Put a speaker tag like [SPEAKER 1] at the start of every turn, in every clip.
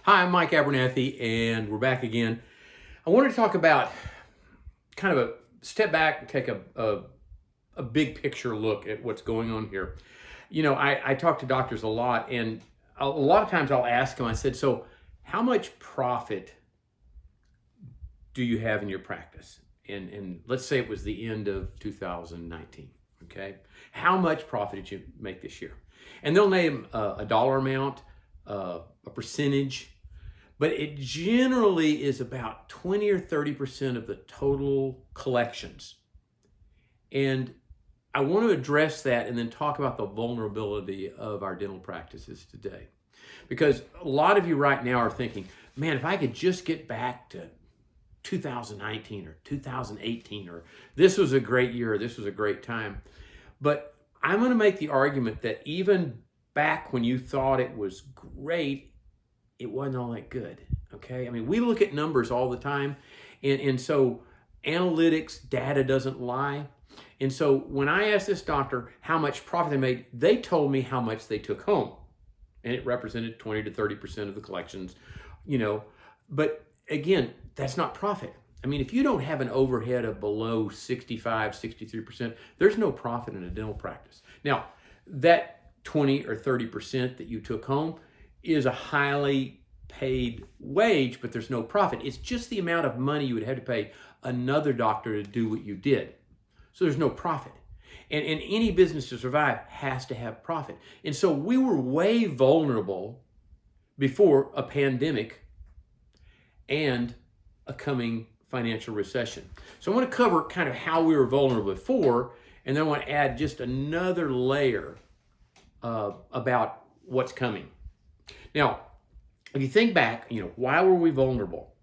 [SPEAKER 1] Hi, I'm Mike Abernathy, and we're back again. I wanted to talk about kind of a step back and take a big picture look at what's going on here. I talk to doctors a lot, and a lot of times I'll ask them, I said, so how much profit do you have in your practice? And let's say it was the end of 2019, okay? How much profit did you make this year? And they'll name a dollar amount, a percentage, but it generally is about 20 or 30% of the total collections. And I want to address that and then talk about the vulnerability of our dental practices today. Because a lot of you right now are thinking, man, if I could just get back to 2019 or 2018, or this was a great year, or this was a great time. But I'm going to make the argument that even back when you thought it was great, it wasn't all that good, okay? I mean, we look at numbers all the time, and so analytics, data doesn't lie. And so when I asked this doctor how much profit they made, they told me how much they took home. And it represented 20 to 30% of the collections, But again, that's not profit. I mean, if you don't have an overhead of below 65, 63%, there's no profit in a dental practice. Now, that 20 or 30% that you took home is a highly paid wage, but there's no profit. It's just the amount of money you would have to pay another doctor to do what you did. So there's no profit. And any business to survive has to have profit. And so we were way vulnerable before a pandemic and a coming financial recession. So I want to cover kind of how we were vulnerable before, and then I want to add just another layer about what's coming. Now, if you think back, why were we vulnerable?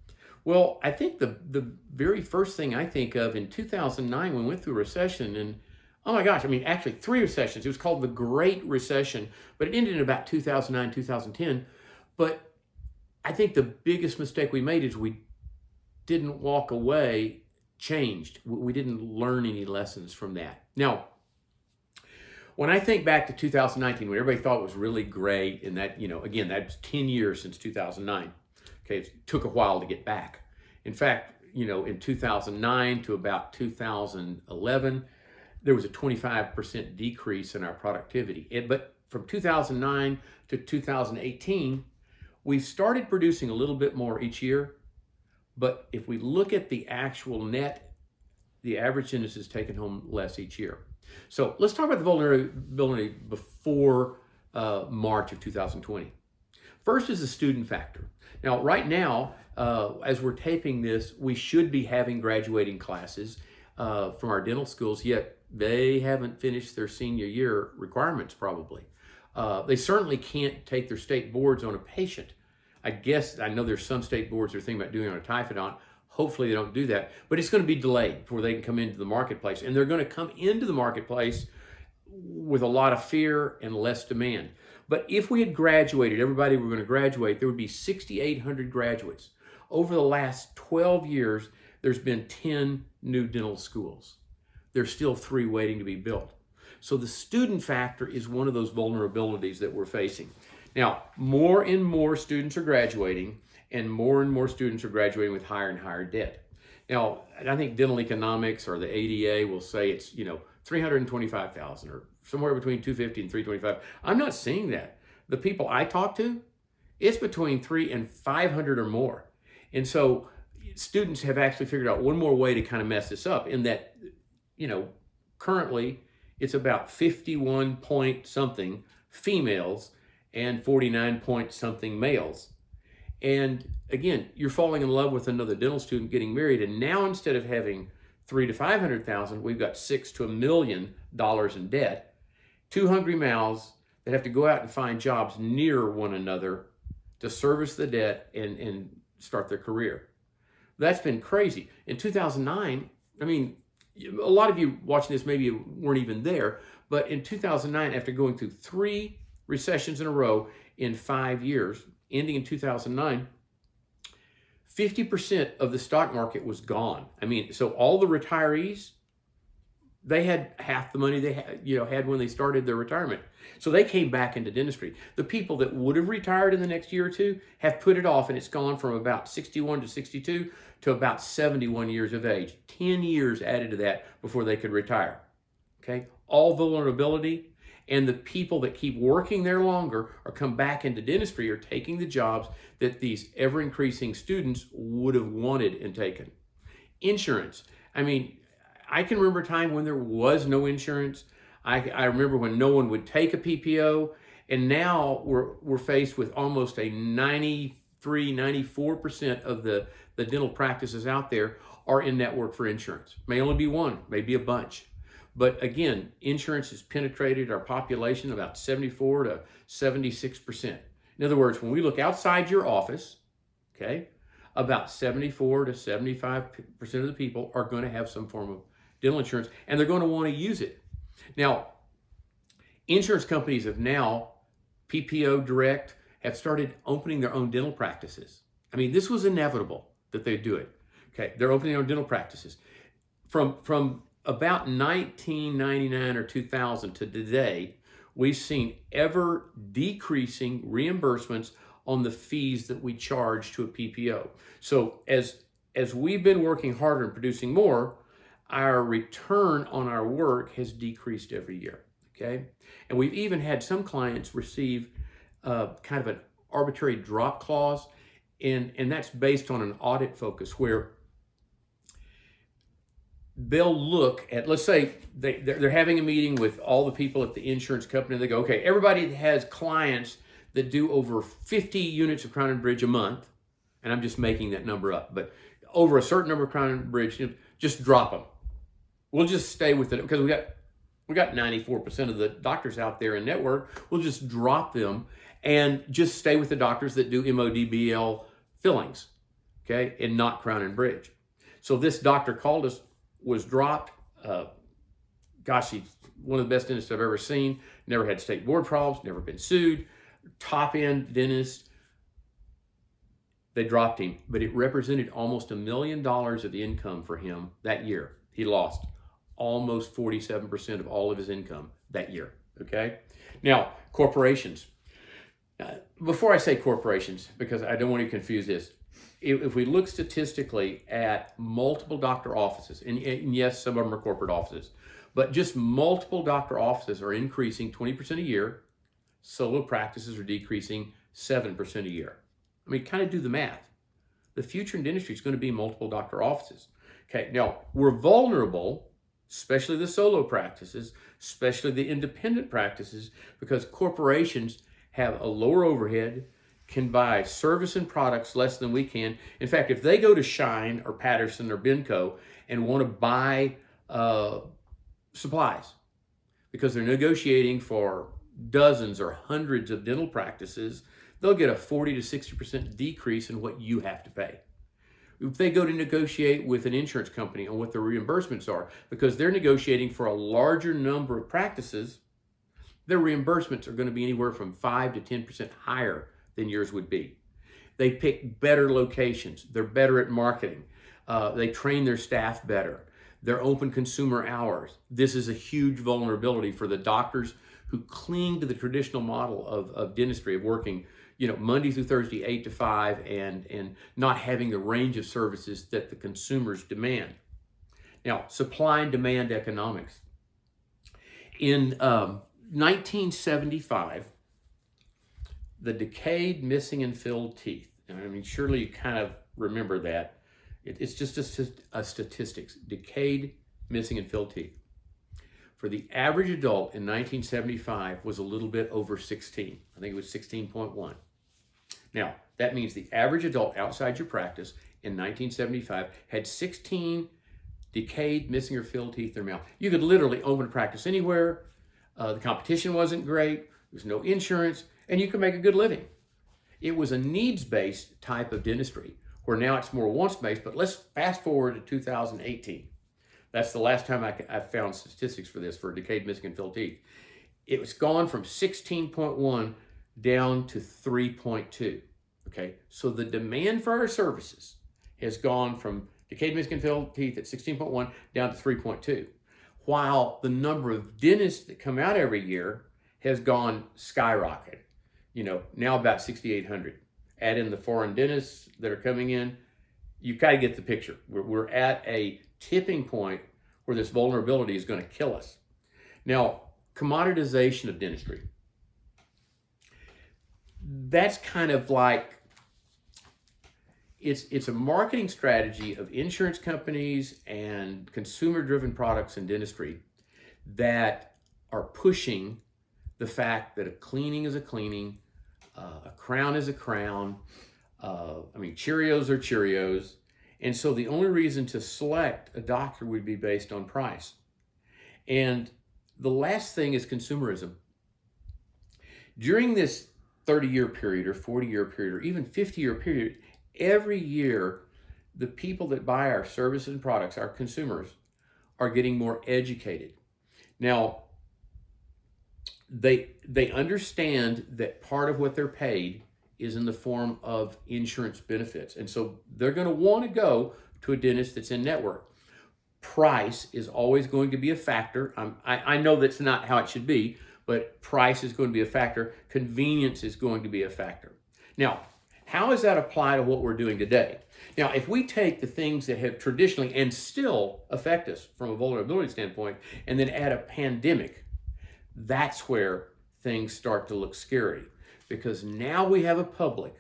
[SPEAKER 1] Well, I think the very first thing I think of in 2009, when we went through a recession, and oh my gosh, I mean, actually 3 recessions. It was called the Great Recession, but it ended in about 2009, 2010. But I think the biggest mistake we made is we didn't walk away changed. We didn't learn any lessons from that. Now, when I think back to 2019, when everybody thought it was really great, and that, again, that's 10 years since 2009. Okay, it took a while to get back. In fact, in 2009 to about 2011, there was a 25% decrease in our productivity. But from 2009 to 2018, we started producing a little bit more each year. But if we look at the actual net, the average dentist is taking home less each year. So let's talk about the vulnerability before March of 2020. First is the student factor. Now, right now, as we're taping this, we should be having graduating classes from our dental schools, yet they haven't finished their senior year requirements probably. They certainly can't take their state boards on a patient. I know there's some state boards that are thinking about doing it on a typhodont. Hopefully they don't do that, but it's going to be delayed before they can come into the marketplace. And they're going to come into the marketplace with a lot of fear and less demand. But if we had graduated, everybody were going to graduate, there would be 6,800 graduates. Over the last 12 years, there's been 10 new dental schools. There's still 3 waiting to be built. So the student factor is one of those vulnerabilities that we're facing. Now, more and more students are graduating, and more students are graduating with higher and higher debt. Now, I think dental economics or the ADA will say it's, $325,000 or somewhere between $250 and $325. I'm not seeing that. The people I talk to, it's between $300 and $500 or more. And so students have actually figured out one more way to kind of mess this up, in that, currently it's about 51 point something females and 49 point something males. And again, you're falling in love with another dental student, getting married, and now instead of having $300,000 to $500,000, we've got $600,000 to $1 million in debt. 2 hungry mouths that have to go out and find jobs near one another to service the debt and start their career. That's been crazy. In 2009, I mean, a lot of you watching this maybe weren't even there, but in 2009, after going through 3 recessions in a row in 5 years, ending in 2009, 50% of the stock market was gone. I mean, so all the retirees they had half the money they had when they started their retirement. So they came back into dentistry. The people that would have retired in the next year or two have put it off, and it's gone from about 61 to 62 to about 71 years of age. 10 years added to that before they could retire. Okay? All vulnerability, and the people that keep working there longer or come back into dentistry are taking the jobs that these ever-increasing students would have wanted and taken. Insurance. I mean, I can remember a time when there was no insurance. I remember when no one would take a PPO, and now we're faced with almost a 94% of the dental practices out there are in network for insurance. May only be one, maybe a bunch. But again, insurance has penetrated our population about 74 to 76%. In other words, when we look outside your office, okay, about 74 to 75% of the people are going to have some form of dental insurance, and they're going to want to use it. Now, insurance companies have now, PPO Direct, have started opening their own dental practices. I mean, this was inevitable that they'd do it. Okay, they're opening their own dental practices. From about 1999 or 2000 to today, we've seen ever decreasing reimbursements on the fees that we charge to a PPO. So as we've been working harder and producing more, our return on our work has decreased every year, okay? And we've even had some clients receive kind of an arbitrary drop clause, and that's based on an audit focus where they'll look at, let's say they're having a meeting with all the people at the insurance company, and they go, okay, everybody that has clients that do over 50 units of Crown and Bridge a month, and I'm just making that number up, but over a certain number of Crown and Bridge, just drop them. We'll just stay with it because we got 94% of the doctors out there in network. We'll just drop them and just stay with the doctors that do MODBL fillings, okay, and not Crown and Bridge. So this doctor called us, was dropped. Gosh, he's one of the best dentists I've ever seen. Never had state board problems, never been sued. Top end dentist. They dropped him, but it represented almost $1 million of income for him that year. He lost almost 47% of all of his income that year, okay? Now, corporations. Before I say corporations, because I don't want to confuse this, if we look statistically at multiple doctor offices, and yes, some of them are corporate offices, but just multiple doctor offices are increasing 20% a year. Solo practices are decreasing 7% a year. I mean, kind of do the math. The future in dentistry is going to be multiple doctor offices. Okay, now we're vulnerable, especially the solo practices, especially the independent practices, because corporations have a lower overhead, can buy service and products less than we can. In fact, if they go to Shine or Patterson or Benco and want to buy supplies because they're negotiating for dozens or hundreds of dental practices, they'll get a 40 to 60% decrease in what you have to pay. If they go to negotiate with an insurance company on what the reimbursements are, because they're negotiating for a larger number of practices, their reimbursements are going to be anywhere from 5 to 10% higher than yours would be. They pick better locations. They're better at marketing. They train their staff better. They're open consumer hours. This is a huge vulnerability for the doctors who cling to the traditional model of dentistry, of working, Monday through Thursday, 8 to 5, and not having the range of services that the consumers demand. Now, supply and demand economics. In 1975, the decayed, missing, and filled teeth. And I mean, surely you kind of remember that. It's just a statistics. Decayed, missing, and filled teeth. For the average adult in 1975 was a little bit over 16. I think it was 16.1. Now, that means the average adult outside your practice in 1975 had 16 decayed, missing, or filled teeth in their mouth. You could literally open a practice anywhere. The competition wasn't great. There was no insurance, and you could make a good living. It was a needs-based type of dentistry, where now it's more wants-based, but let's fast forward to 2018. That's the last time I found statistics for this, for decayed, missing, and filled teeth. It was gone from 16.1 down to 3.2, okay? So the demand for our services has gone from decayed, missing, and filled teeth at 16.1 down to 3.2. while the number of dentists that come out every year has gone skyrocket. Now about 6,800. Add in the foreign dentists that are coming in, you kind of get the picture. We're at a tipping point where this vulnerability is going to kill us. Now, commoditization of dentistry. That's kind of like, it's a marketing strategy of insurance companies and consumer-driven products in dentistry that are pushing the fact that a cleaning is a cleaning, a crown is a crown. Cheerios are Cheerios. And so the only reason to select a doctor would be based on price. And the last thing is consumerism. During this 30-year period or 40-year period or even 50-year period, every year, the people that buy our services and products, our consumers, are getting more educated. Now, they understand that part of what they're paid is in the form of insurance benefits. And so they're going to want to go to a dentist that's in network. Price is always going to be a factor. I know that's not how it should be, but price is going to be a factor. Convenience is going to be a factor. Now, how does that apply to what we're doing today? Now, if we take the things that have traditionally and still affect us from a vulnerability standpoint and then add a pandemic, that's where things start to look scary, because now we have a public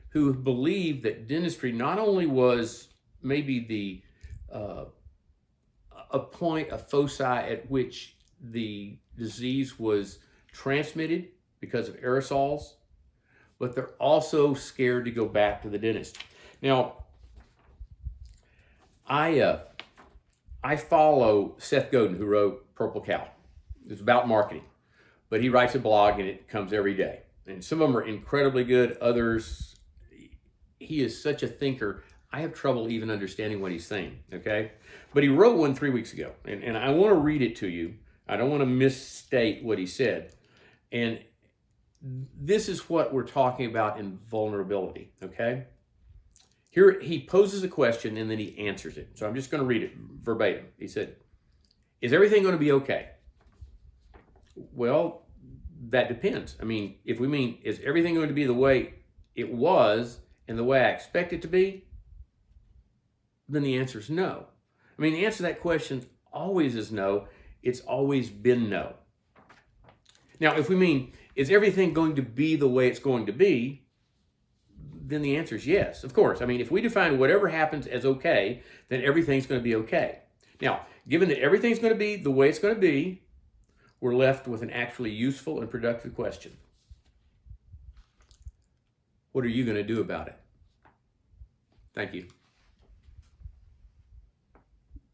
[SPEAKER 1] who believed that dentistry not only was maybe the a point, a foci at which the disease was transmitted because of aerosols, but they're also scared to go back to the dentist. Now, I follow Seth Godin, who wrote Purple Cow. It's about marketing, but he writes a blog and it comes every day. And some of them are incredibly good. Others, he is such a thinker. I have trouble even understanding what he's saying, okay? But he wrote one 3 weeks ago, and I want to read it to you. I don't want to misstate what he said. And this is what we're talking about in vulnerability, okay? Here, he poses a question and then he answers it. So I'm just going to read it verbatim. He said, "Is everything going to be okay?" Well, that depends. If we mean, is everything going to be the way it was and the way I expect it to be? Then the answer is no. The answer to that question always is no. It's always been no. Now, if we mean, is everything going to be the way it's going to be? Then the answer is yes, of course. If we define whatever happens as okay, then everything's going to be okay. Now, given that everything's going to be the way it's going to be, we're left with an actually useful and productive question. What are you going to do about it? Thank you.